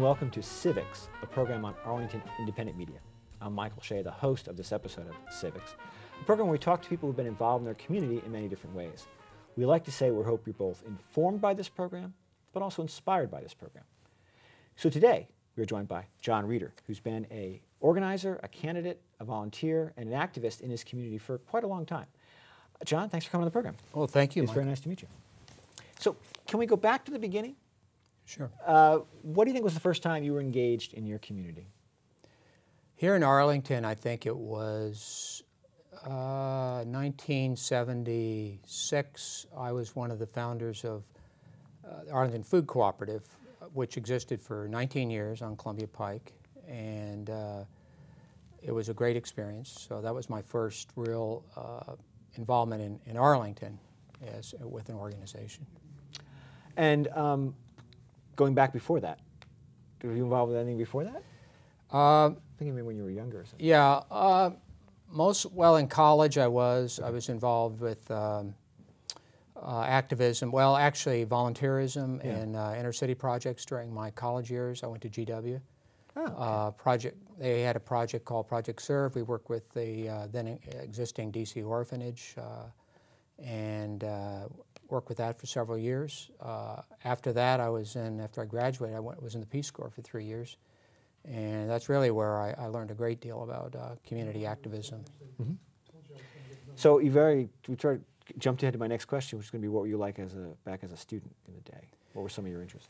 welcome to Civics, a program on Arlington Independent Media. I'm Michael Shea, the host of this episode of Civics, a program where we talk to people who've been involved in their community in many different ways. We like to say we hope you're both informed by this program, but also inspired by this program. So today, we're joined by John Reeder, who's been an organizer, a candidate, a volunteer, and an activist in his community for quite a long time. John, thanks for coming on the program. Well, thank you, It's very nice to meet you. So, can we go back to the beginning? Sure. What do you think was the first time you were engaged in your community? Here in Arlington, I think it was 1976. I was one of the founders of the Arlington Food Cooperative, which existed for 19 years on Columbia Pike, and it was a great experience. So that was my first real involvement in Arlington with an organization. And going back before that, were you involved with anything before that? Thinking maybe when you were younger or something. Yeah, well, in college I was involved with activism, well, actually volunteerism in inner city projects during my college years. I went to GW. Oh, okay. They had a project called Project Serve. We worked with the then existing DC orphanage and worked with that for several years. After that, after I graduated, was in the Peace Corps for 3 years. And that's really where I learned a great deal about community activism. Mm-hmm. So we jumped ahead to my next question, which is going to be what were you like back as a student in the day? What were some of your interests?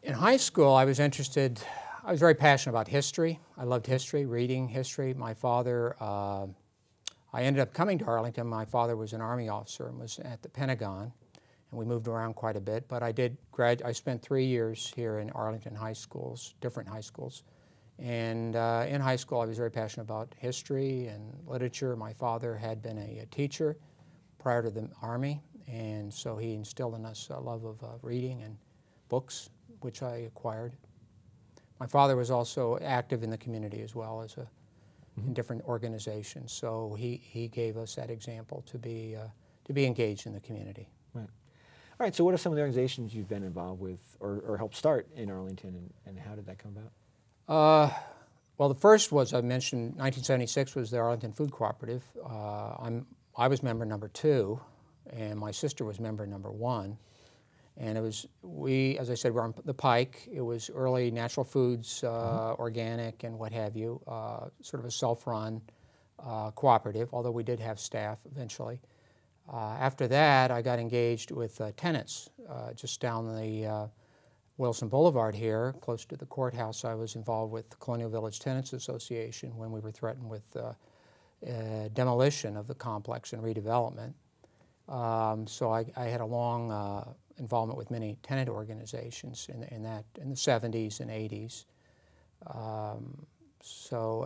In high school, I was very passionate about history. I loved history, reading history. My father, I ended up coming to Arlington. My father was an Army officer and was at the Pentagon, and we moved around quite a bit. But I spent 3 years here in Arlington high schools, different high schools. And in high school, I was very passionate about history and literature. My father had been a teacher prior to the Army, and so he instilled in us a love of reading and books, which I acquired. My father was also active in the community as well as in different organizations, so he gave us that example to be engaged in the community. Right. All right, so what are some of the organizations you've been involved with or helped start in Arlington, and how did that come about? Well, the first was, I mentioned, 1976 was the Arlington Food Cooperative. I was member number 2, and my sister was member number 1. And as I said, we're on the Pike. It was early natural foods, organic and what have you, sort of a self-run cooperative, although we did have staff eventually. After that, I got engaged with tenants just down the Wilson Boulevard here, close to the courthouse. I was involved with the Colonial Village Tenants Association when we were threatened with demolition of the complex and redevelopment. So I had a long involvement with many tenant organizations in the 70s and 80s. So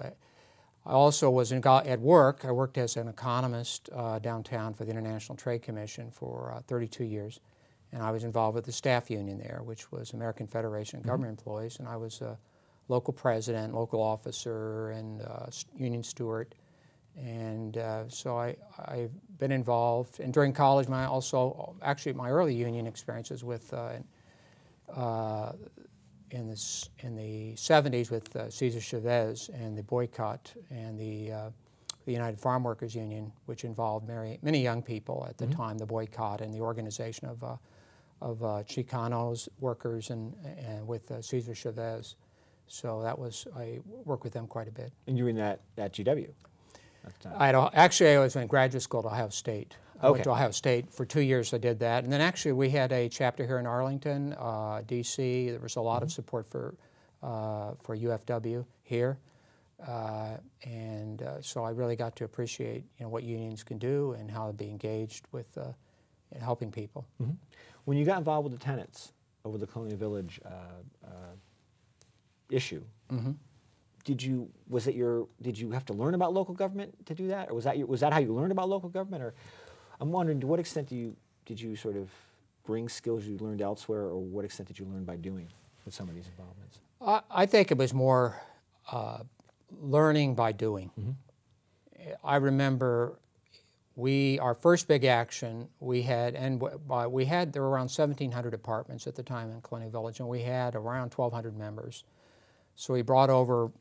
I also was at work. I worked as an economist downtown for the International Trade Commission for 32 years. And I was involved with the staff union there, which was American Federation of Government Employees. And I was a local president, local officer, and union steward. And so I've been involved. And during college, my early union experiences with in the 70s with Cesar Chavez and the boycott and the United Farm Workers Union, which involved many young people at the time, the boycott and the organization of Chicanos workers and with Cesar Chavez. So I worked with them quite a bit. And you were in that GW? I was in graduate school at Ohio State. I went to Ohio State for 2 years. I did that, and then actually we had a chapter here in Arlington, D.C. There was a lot of support for UFW here, and so I really got to appreciate what unions can do and how to be engaged with helping people. When you got involved with the tenants over the Colonial Village issue. Did you have to learn about local government to do that, or was that how you learned about local government? Or I'm wondering, to what extent did you sort of bring skills you learned elsewhere, or what extent did you learn by doing with some of these involvements? I think it was more learning by doing. I remember our first big action we had, and there were around 1,700 apartments at the time in Colonial Village, and we had around 1,200 members. So we brought over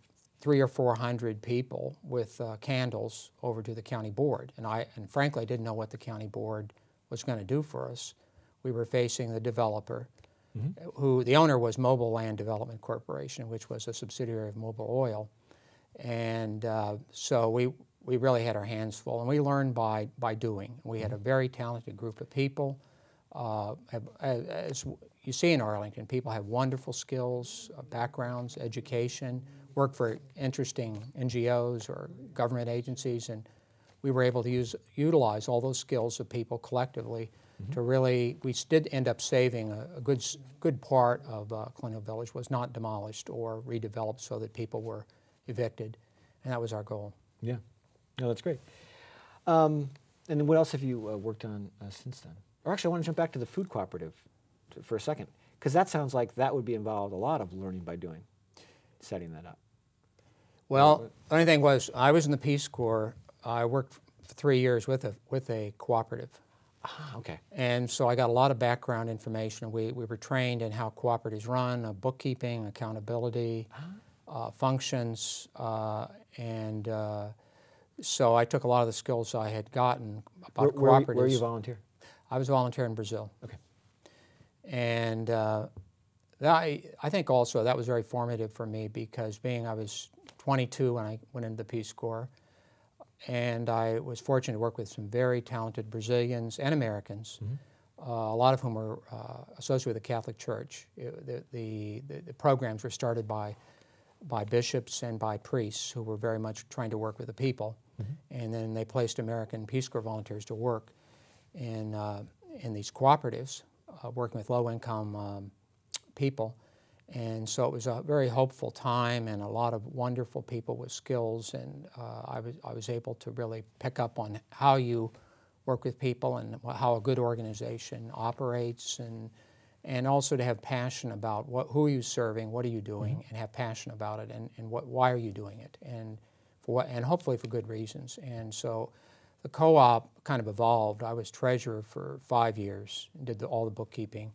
300 or 400 people with candles over to the county board, and frankly I didn't know what the county board was going to do for us. We were facing the developer, who the owner was Mobile Land Development Corporation, which was a subsidiary of Mobil Oil, and so we really had our hands full, and we learned by doing. We had a very talented group of people. As you see in Arlington, people have wonderful skills, backgrounds, education, work for interesting NGOs or government agencies, and we were able to utilize all those skills of people collectively to really, we did end up saving a good part of Colonial Village was not demolished or redeveloped so that people were evicted, and that was our goal. Yeah, no, that's great. And then what else have you worked on since then? Or actually, I want to jump back to the food cooperative for a second, because that sounds like that would be involved a lot of learning by doing, setting that up. Well, the only thing was, I was in the Peace Corps. I worked for 3 years with a cooperative. Ah, okay. And so I got a lot of background information. We were trained in how cooperatives run, bookkeeping, accountability, functions, and so I took a lot of the skills I had gotten about cooperatives. Where you volunteer? I was a volunteer in Brazil. Okay. And I think also that was very formative for me because I was 22 when I went into the Peace Corps, and I was fortunate to work with some very talented Brazilians and Americans, a lot of whom were associated with the Catholic Church. The programs were started by bishops and by priests who were very much trying to work with the people, and then they placed American Peace Corps volunteers to work in these cooperatives, working with low-income people. And so it was a very hopeful time and a lot of wonderful people with skills, and I was able to really pick up on how you work with people and how a good organization operates, and also to have passion about who are you serving, what are you doing, and have passion about it, and why are you doing it, and hopefully for good reasons. And so the co-op kind of evolved. I was treasurer for 5 years, did all the bookkeeping.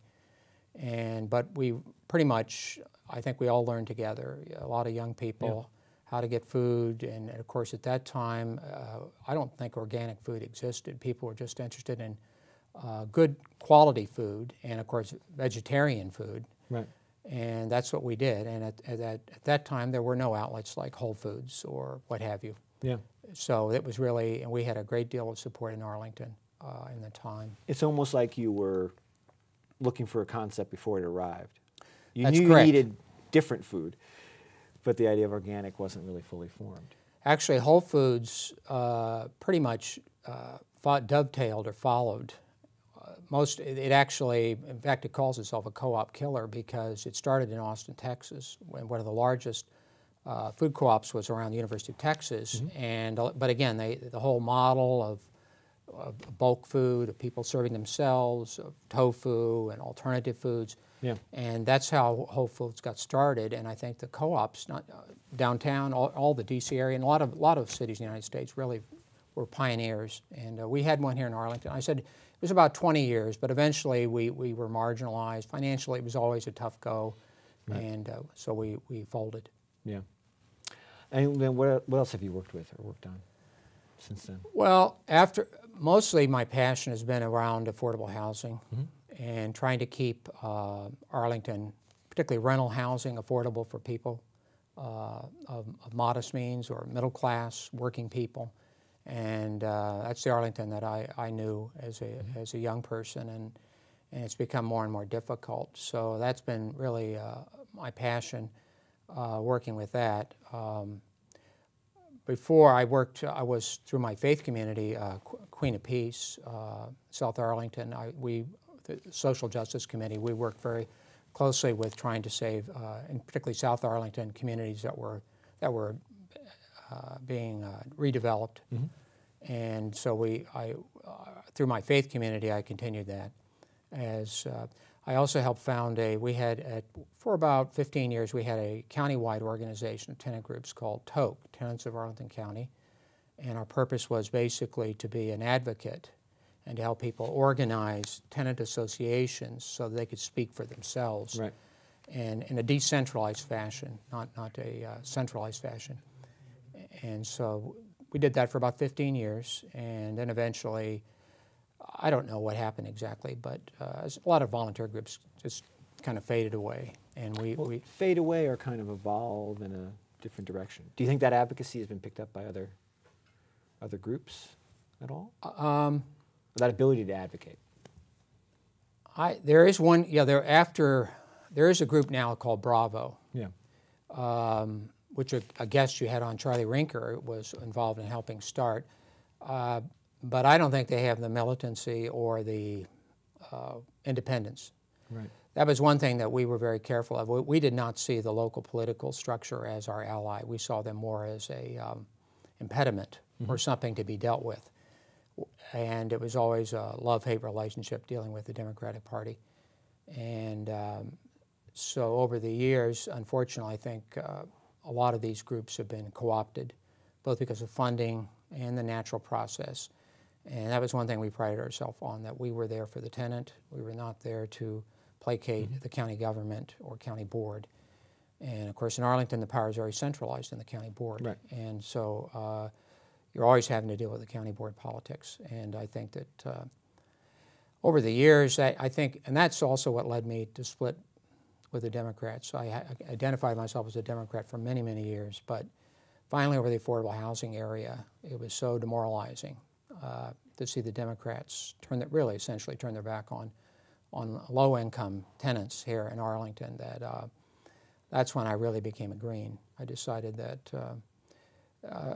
But we pretty much, I think we all learned together, a lot of young people, how to get food. And of course, at that time, I don't think organic food existed. People were just interested in good quality food and, of course, vegetarian food. Right. And that's what we did. And at that time, there were no outlets like Whole Foods or what have you. Yeah. So it was really, and we had a great deal of support in Arlington in the time. It's almost like you were looking for a concept before it arrived. You That's knew correct. You needed different food, but the idea of organic wasn't really fully formed. Actually, Whole Foods pretty much dovetailed or followed. It actually, in fact, it calls itself a co-op killer because it started in Austin, Texas, when one of the largest food co-ops was around the University of Texas. But again, the whole model of bulk food, of people serving themselves, of tofu and alternative foods. Yeah. And that's how Whole Foods got started. And I think the co-ops, downtown, all the D.C. area, and a lot of cities in the United States really were pioneers. And we had one here in Arlington. I said it was about 20 years, but eventually we were marginalized. Financially, it was always a tough go. Right. And so we folded. Yeah. And then what else have you worked with or worked on since then? Well, mostly my passion has been around affordable housing and trying to keep Arlington, particularly rental housing, affordable for people of modest means or middle class working people. And that's the Arlington that I knew as a young person, and it's become more and more difficult. So that's been really my passion, working with that. Before I was through my faith community, Queen of Peace, South Arlington. The Social Justice Committee, we worked very closely with trying to save, and particularly South Arlington communities that were being redeveloped. And so through my faith community, I continued that. I also helped found for about 15 years, we had a county-wide organization of tenant groups called TOC, Tenants of Arlington County. And our purpose was basically to be an advocate and to help people organize tenant associations so that they could speak for themselves, Right. and in a decentralized fashion, not a centralized fashion. And so we did that for about 15 years, and then eventually, I don't know what happened exactly, but a lot of volunteer groups just kind of faded away, and we fade away or kind of evolve in a different direction. Do you think that advocacy has been picked up by other groups at all? That ability to advocate. There is one. Yeah, there is a group now called Bravo. Yeah. Which a guest you had on, Charlie Rinker, was involved in helping start. But I don't think they have the militancy or the independence. Right. That was one thing that we were very careful of. We did not see the local political structure as our ally. We saw them more as a impediment or something to be dealt with. And it was always a love-hate relationship dealing with the Democratic Party. And so over the years, unfortunately, I think a lot of these groups have been co-opted, both because of funding and the natural process. And that was one thing we prided ourselves on, that we were there for the tenant. We were not there to placate the county government or county board. And of course, in Arlington, the power is very centralized in the county board. Right. And so you're always having to deal with the county board politics. And I think that over the years, I think, and that's also what led me to split with the Democrats. So I identified myself as a Democrat for many, many years, but finally over the affordable housing area, it was so demoralizing to see the Democrats really essentially turn their back on low-income tenants here in Arlington, that that's when I really became a Green. I decided that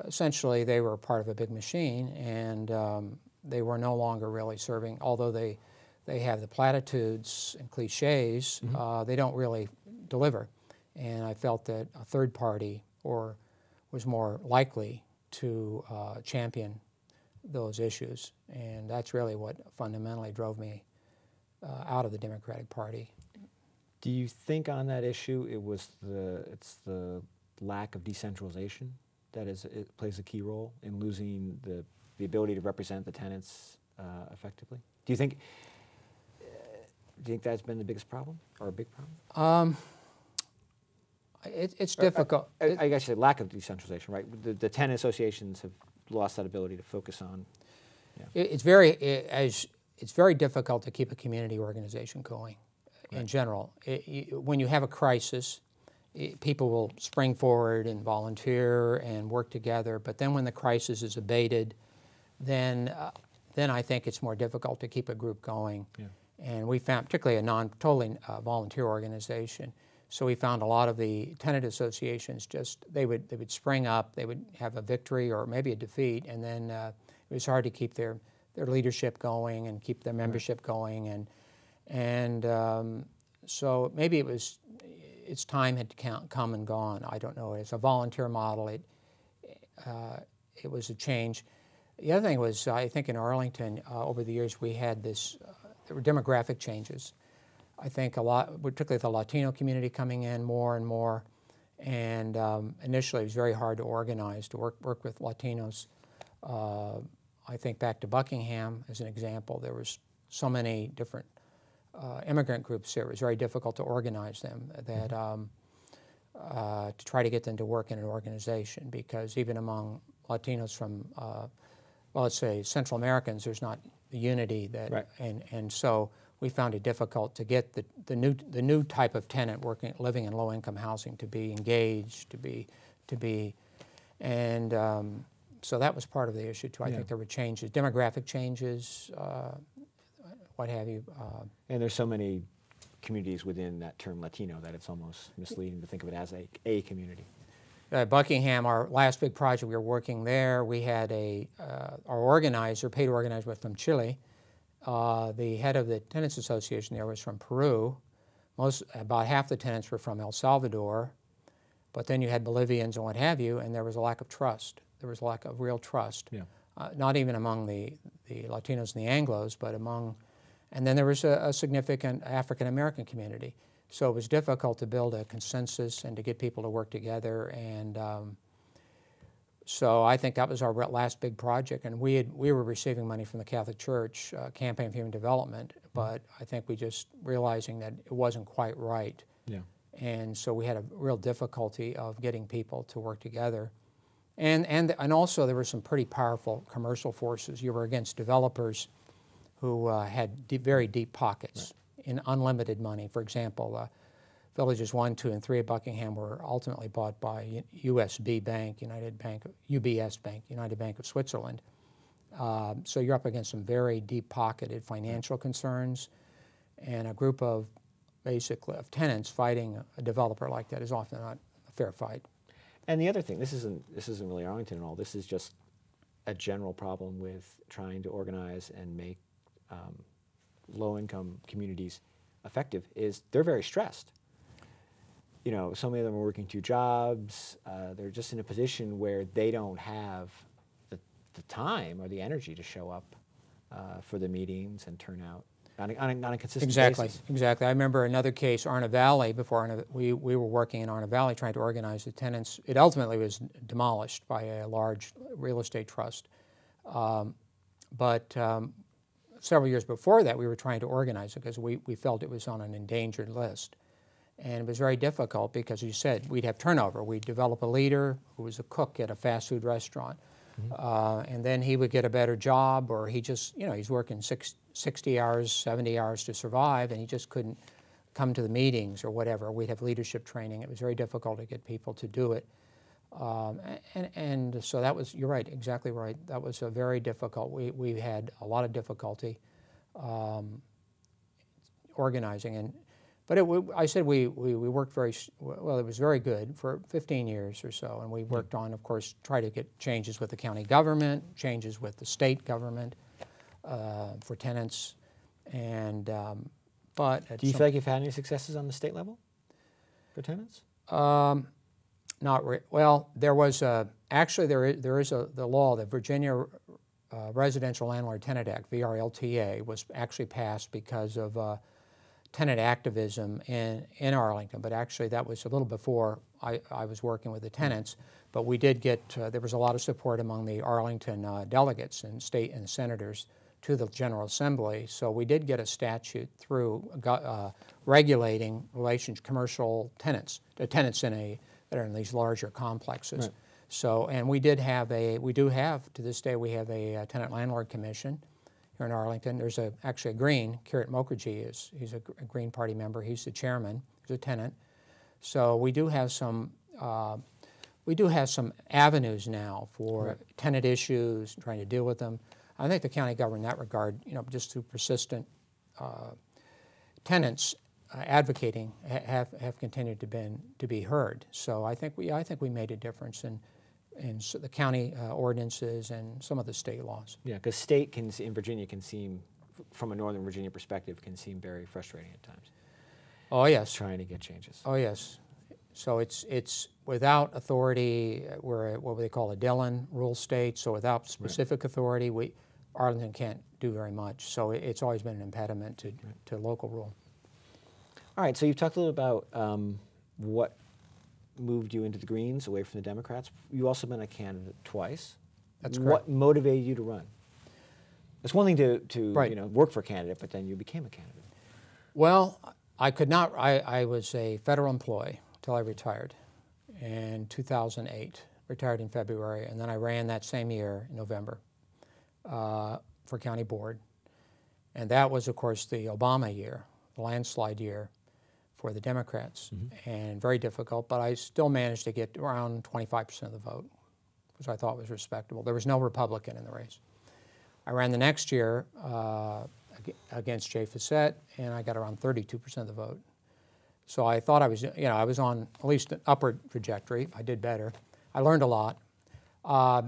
essentially they were part of a big machine, and they were no longer really serving, although they have the platitudes and cliches, they don't really deliver. And I felt that a third party was more likely to champion those issues. And that's really what fundamentally drove me out of the Democratic Party. Do you think on that issue it's the lack of decentralization that it plays a key role in losing the ability to represent the tenants effectively? Do you think that's been the biggest problem, or a big problem? It's difficult. I guess you say lack of decentralization, right? The tenant associations have lost that ability to focus on. Yeah. It's very difficult to keep a community organization going. Right. In general, when you have a crisis, people will spring forward and volunteer and work together. But then when the crisis is abated, then I think it's more difficult to keep a group going. Yeah. And we found, particularly a totally volunteer organization, so we found a lot of the tenant associations they would spring up, they would have a victory or maybe a defeat, and then it was hard to keep their leadership going and keep their membership going, and so maybe its time had come and gone. I don't know. It's a volunteer model. It was a change. The other thing was, I think in Arlington over the years we had there were demographic changes. I think a lot, particularly the Latino community coming in more and more, and initially it was very hard to organize, to work with Latinos. I think back to Buckingham as an example, there was so many different immigrant groups there. It was very difficult to organize them, that to try to get them to work in an organization, because even among Latinos from, well, let's say Central Americans, there's not the unity that, right. And so we found it difficult to get the new type of tenant living in low-income housing to be engaged, and so that was part of the issue too. I think there were changes, demographic changes, what have you. And there's so many communities within that term Latino that it's almost misleading to think of it as a community. Buckingham, our last big project, we were working there. We had our paid organizer was from Chile. The head of the Tenants Association there was from Peru. About half the tenants were from El Salvador, but then you had Bolivians and what have you, and there was a lack of trust. There was a lack of real trust, not even among the Latinos and the Anglos, but and then there was a significant African-American community. So it was difficult to build a consensus and to get people to work together, and So I think that was our last big project, and we were receiving money from the Catholic Church, Campaign for Human Development, but I think we just realizing that it wasn't quite right. Yeah. And so we had a real difficulty of getting people to work together. And also there were some pretty powerful commercial forces. You were against developers who had very deep pockets in unlimited money. For example, Villages 1, 2, and 3 at Buckingham were ultimately bought by USB Bank, UBS Bank, United Bank of Switzerland. So you're up against some very deep-pocketed financial concerns, and a group of basically of tenants fighting a developer like that is often not a fair fight. And the other thing, this isn't really Arlington at all. This is just a general problem with trying to organize and make low-income communities effective. Is they're very stressed. You know, so many of them are working 2 jobs. They're just in a position where they don't have the time or the energy to show up for the meetings and turn out on a consistent basis. Exactly. I remember another case, Arna Valley, we were working in Arna Valley trying to organize the tenants. It ultimately was demolished by a large real estate trust. But several years before that, we were trying to organize it because we felt it was on an endangered list. And it was very difficult because, as you said, we'd have turnover. We'd develop a leader who was a cook at a fast food restaurant. And then he would get a better job, or he just, he's working 60 hours, 70 hours to survive, and he just couldn't come to the meetings or whatever. We'd have leadership training. It was very difficult to get people to do it. And so that was, you're right, exactly right. That was a very difficult, we had a lot of difficulty organizing. But I said we worked very, well, it was very good for 15 years or so, and we worked on, of course, try to get changes with the county government, changes with the state government for tenants, and but do you feel like you've had any successes on the state level for tenants? Not really. Well, there was actually there is the law, the Virginia Residential Landlord Tenant Act, VRLTA, was actually passed because of tenant activism in Arlington, but actually that was a little before I was working with the tenants. But we did get, there was a lot of support among the Arlington delegates and state and senators to the General Assembly. So we did get a statute through regulating commercial tenants, the tenants that are in these larger complexes. Right. So, and we do have, to this day, we have a tenant landlord commission here in Arlington. There's actually a Green, Kirit Mukherjee he's a Green Party member. He's the chairman. He's a tenant. So we do have some avenues now for tenant issues, trying to deal with them. I think the county government in that regard, just through persistent tenants advocating, have continued to be heard. So I think we made a difference in the county ordinances and some of the state laws. Yeah, because state in Virginia can seem, from a Northern Virginia perspective, can seem very frustrating at times. Oh yes. Trying to get changes. Oh yes. So it's without authority. We're what they call a Dillon rule state. So without specific authority, Arlington can't do very much. So it's always been an impediment to local rule. All right. So you've talked a little about what moved you into the Greens, away from the Democrats. You've also been a candidate twice. That's correct. What motivated you to run? It's one thing to work for a candidate, but then you became a candidate. Well, I could not. I was a federal employee until I retired in 2008. Retired in February, and then I ran that same year in November for county board, and that was, of course, the Obama year, the landslide year for the Democrats, and very difficult, but I still managed to get around 25% of the vote, which I thought was respectable. There was no Republican in the race. I ran the next year against Shea, and I got around 32% of the vote. So I thought I was on at least an upward trajectory. I did better. I learned a lot.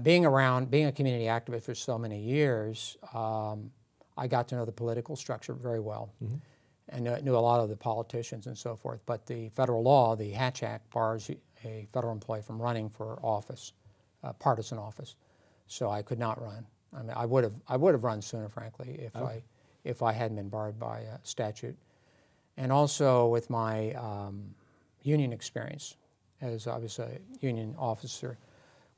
Being a community activist for so many years, I got to know the political structure very well. And knew a lot of the politicians and so forth. But the federal law, the Hatch Act, bars a federal employee from running for office, partisan office. So I could not run. I mean, I would have run sooner, frankly, if I hadn't been barred by statute. And also with my union experience, as I was a union officer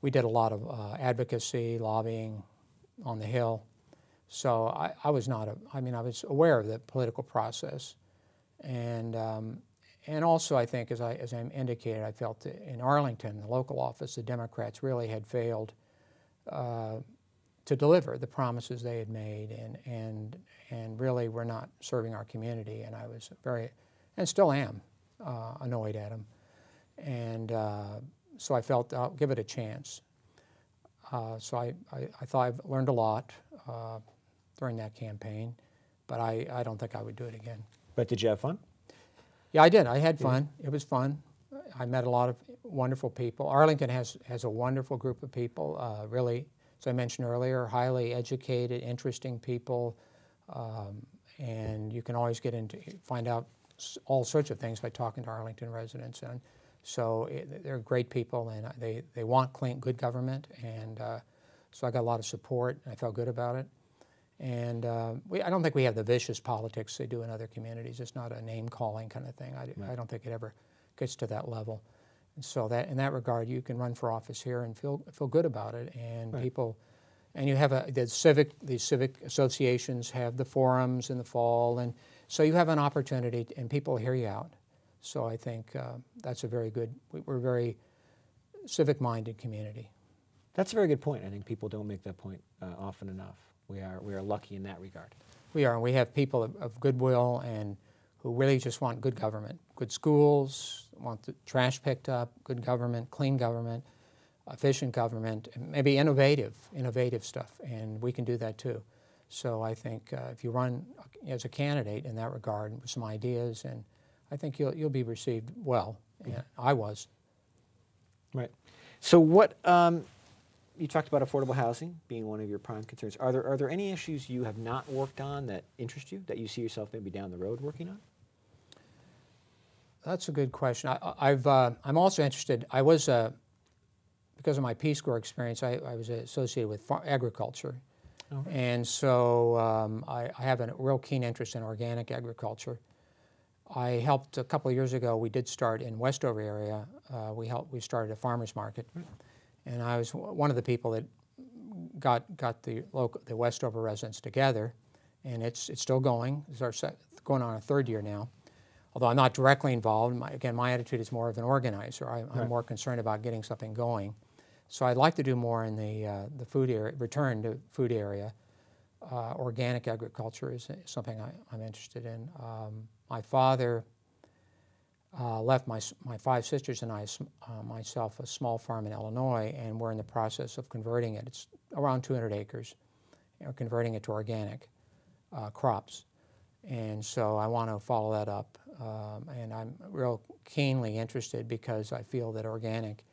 we did a lot of advocacy, lobbying on the Hill. So I was not I was aware of the political process. And also I think, as I indicated, I felt that in Arlington, the local office, the Democrats really had failed to deliver the promises they had made, and really were not serving our community. And I was and still am, annoyed at them. And so I felt I'll give it a chance. So I thought I've learned a lot during that campaign, but I don't think I would do it again. But did you have fun? Yeah, I did. I had fun. It was fun. I met a lot of wonderful people. Arlington has a wonderful group of people, really, as I mentioned earlier, highly educated, interesting people, and you can always find out all sorts of things by talking to Arlington residents. And so they're great people, and they want good government, and so I got a lot of support, and I felt good about it. And I don't think we have the vicious politics they do in other communities. It's not a name-calling kind of thing. I don't think it ever gets to that level. And so that, in that regard, you can run for office here and feel good about it. And people, and you have the civic associations have the forums in the fall, and so you have an opportunity, and people hear you out. So I think that's a very good. We're a very civic-minded community. That's a very good point. I think people don't make that point often enough. We are lucky in that regard. We are, and we have people of goodwill and who really just want good government, good schools, want the trash picked up, good government, clean government, efficient government, and maybe innovative stuff, and we can do that too. So I think if you run as a candidate in that regard with some ideas, and I think you'll be received well. And I was. Right. So what? You talked about affordable housing being one of your prime concerns. Are there any issues you have not worked on that interest you, that you see yourself maybe down the road working on? That's a good question. I'm also interested. I was because of my Peace Corps experience, I was associated with agriculture, and so I have a real keen interest in organic agriculture. I helped a couple of years ago. We did start in Westover area. We started a farmers market. And I was one of the people that got the Westover residents together, and it's still going. It's going on a third year now. Although I'm not directly involved, my attitude is more of an organizer. I'm more concerned about getting something going. So I'd like to do more in the food area, return to food area. Organic agriculture is something I'm interested in. My father left my five sisters and myself a small farm in Illinois, and we're in the process of converting it. It's around 200 acres. We're converting it to organic crops. And so I want to follow that up. And I'm real keenly interested because I feel that organic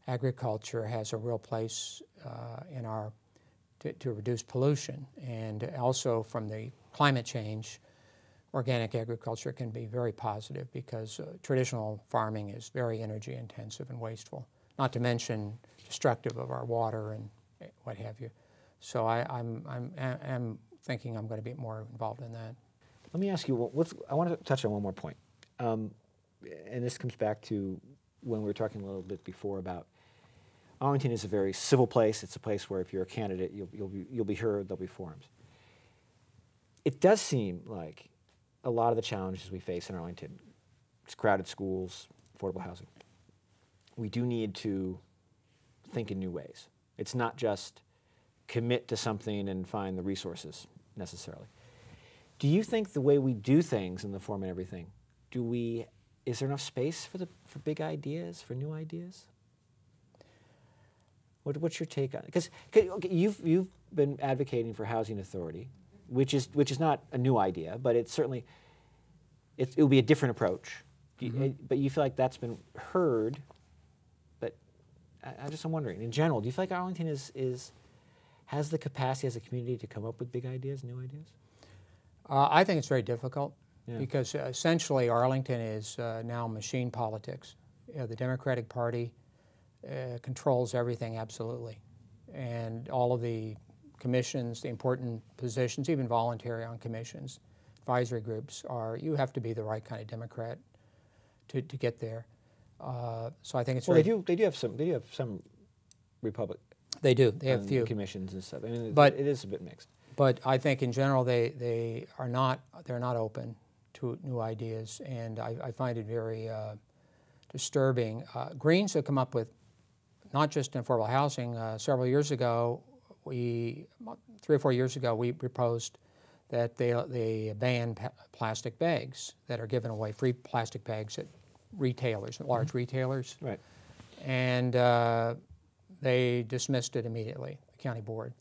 agriculture has a real place to reduce pollution. And also from the climate change, organic agriculture can be very positive because traditional farming is very energy intensive and wasteful, not to mention destructive of our water and what have you. So I'm thinking I'm going to be more involved in that. Let me ask you, I want to touch on one more point. And this comes back to when we were talking a little bit before about Arlington is a very civil place. It's a place where if you're a candidate, you'll be heard, there'll be forums. It does seem like a lot of the challenges we face in Arlington, it's crowded schools, affordable housing. We do need to think in new ways. It's not just commit to something and find the resources necessarily. Do you think the way we do things in the form and everything, is there enough space for big ideas, for new ideas? What's your take on it? Because you've been advocating for housing authority, which is not a new idea, but it's certainly it will be a different approach. But you feel like that's been heard. But I'm wondering, in general, do you feel like Arlington has the capacity as a community to come up with big ideas, new ideas? I think it's very difficult because essentially Arlington is now machine politics. The Democratic Party controls everything absolutely, and all of the commissions, the important positions, even voluntary on commissions, advisory groups you have to be the right kind of Democrat to get there. So I think it's they do have some Republic. They do. They have few commissions and stuff. I mean, but it is a bit mixed. But I think in general they're not open to new ideas, and I find it very disturbing. Greens have come up with, not just in affordable housing. Several years ago, 3 or 4 years ago, we proposed that they ban plastic bags that are given away, free plastic bags at retailers, at large retailers. Right. And they dismissed it immediately, the county board.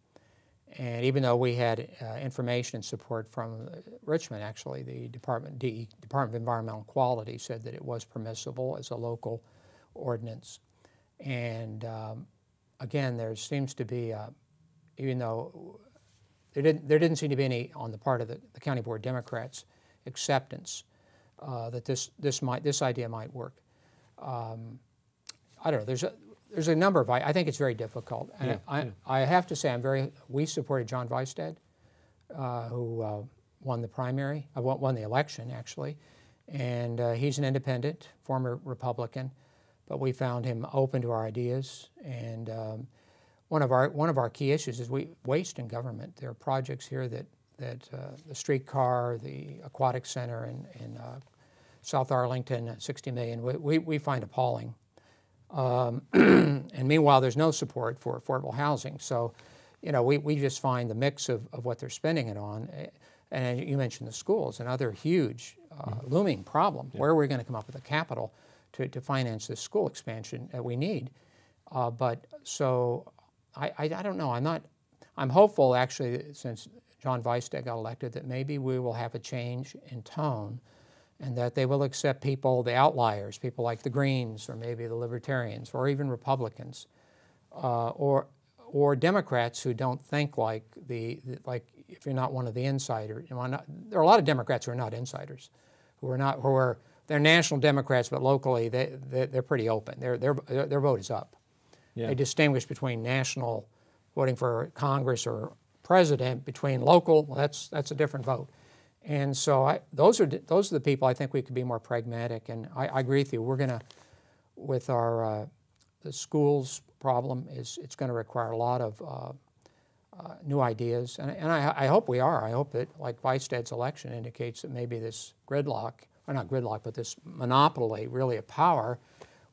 And even though we had information and support from Richmond, actually, the Department of Environmental Quality said that it was permissible as a local ordinance. And again, there seems to be, even though there didn't seem to be any on the part of the county board Democrats acceptance that this idea might work. I don't know. There's a number of, I think it's very difficult. And I have to say, we supported John Weisstead, who won the primary, won the election, actually. And he's an independent, former Republican, but we found him open to our ideas. And one of our key issues is waste in government. There are projects here that the streetcar, the aquatic center in South Arlington, $60 million, we find appalling. And meanwhile, there's no support for affordable housing. So, we just find the mix of what they're spending it on. And you mentioned the schools, another huge looming problem. Yeah. Where are we going to come up with the capital to finance this school expansion that we need? But so I don't know. I'm hopeful, actually, since John Weisstead got elected, that maybe we will have a change in tone, and that they will accept people, the outliers, people like the Greens or maybe the Libertarians or even Republicans, or Democrats who don't think like if you're not one of the insiders. There are a lot of Democrats who are not insiders, they're national Democrats, but locally they're pretty open. Their vote is up. Yeah. They distinguish between national voting for Congress or president, between local. Well, that's a different vote. And so those are the people I think we could be more pragmatic. And I agree with you. We're going to, with our the schools problem, it's going to require a lot of new ideas. And I hope we are. I hope that, like Weisstead's election indicates, that maybe this gridlock, or not gridlock, but this monopoly really of power,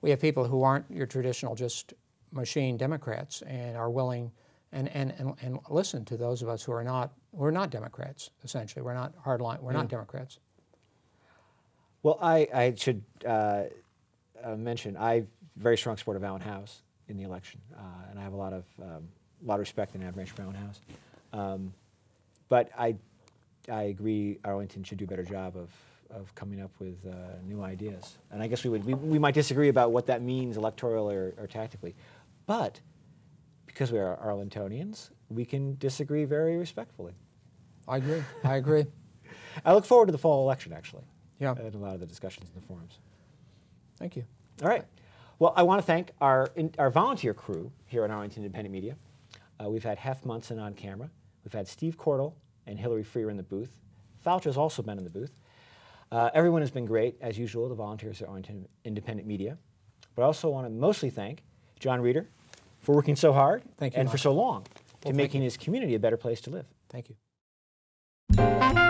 we have people who aren't your traditional just machine Democrats and are willing and listen to those of us who are not Democrats, essentially. We're not hardline, we're not Democrats. Well, I should mention, I'm very strong supporter of Alan House in the election, and I have a lot of respect and admiration for Alan House. But I agree Arlington should do a better job of coming up with new ideas. And I guess we might disagree about what that means electorally or tactically. But because we are Arlingtonians, we can disagree very respectfully. I agree. I look forward to the fall election, actually. Yeah. And a lot of the discussions in the forums. Thank you. All right. Well, I want to thank our volunteer crew here at Arlington Independent Media. We've had Heff Munson on camera. We've had Steve Cordle and Hilary Freer in the booth. Failte has also been in the booth. Everyone has been great, as usual, the volunteers at Arlington Independent Media. But I also want to mostly thank John Reeder for working so hard and for so long to making his community a better place to live. Thank you.